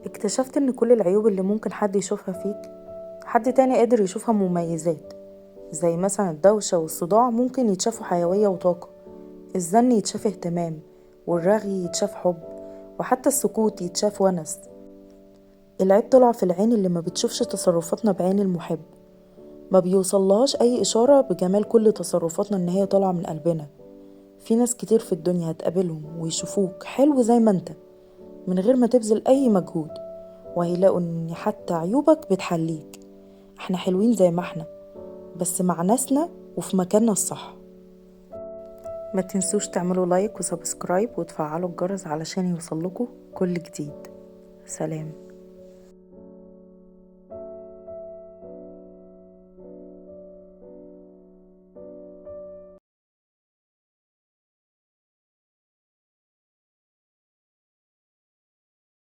اكتشفت ان كل العيوب اللي ممكن حد يشوفها فيك حد تاني قادر يشوفها مميزات. زي مثلا الدوشة والصداع ممكن يتشافوا حيوية وطاقة، الزن يتشاف اهتمام، والرغي يتشاف حب، وحتى السكوت يتشاف ونس. العيب طلع في العين اللي ما بتشوفش تصرفاتنا بعين المحب، ما بيوصلهاش اي اشارة بجمال كل تصرفاتنا ان هي طالعة من قلبنا. في ناس كتير في الدنيا هتقابلهم ويشوفوك حلو زي ما انت من غير ما تبذل اي مجهود، وهيلاقوا ان حتى عيوبك بتحليك. احنا حلوين زي ما احنا، بس مع ناسنا وفي مكاننا الصح. ما تنسوش تعملوا لايك وسبسكرايب وتفعلوا الجرس علشان يوصلكوا كل جديد. سلام.